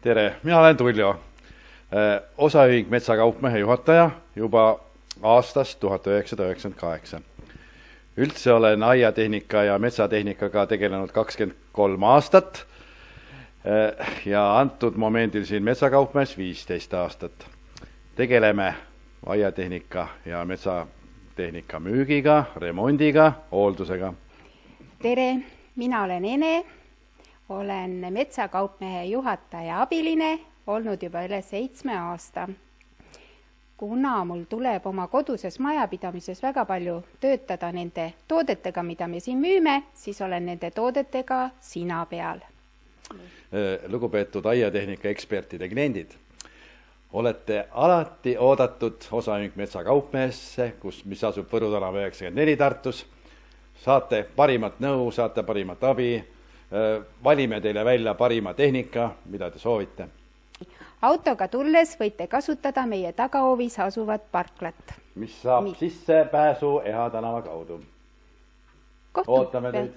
Tere, mina olen Tuljo, osaühing Metsakaupmehe juhataja juba aastast 1998. Üldse olen aiatehnika ja metsatehnikaga tegelenud 23 aastat ja antud momendil siin Metsakaupmehes 15 aastat. Tegeleme aiatehnika ja metsatehnika müügiga, remondiga, hooldusega. Tere, mina olen Ene, olen Metsakaupmehe juhataja abiline, olnud juba üle 7 aasta. Kuna mul tuleb oma koduses majapidamises väga palju töötada nende toodetega, mida me siin müüme, siis olen nende toodetega sina peal. Lugupeetud aiatehnika ekspertide kliendid, olete alati oodatud osaühing Metsakaupmehesse, mis asub Võru tänava 94 Tartus. Saate parimat nõu, saate parimat abi, valime teile välja parima tehnika, mida te soovite. Autoga tulles võite kasutada meie tagahoovis asuvat parklat. Mis saab sissepääsu Eha tänava kaudu. Ootame teid!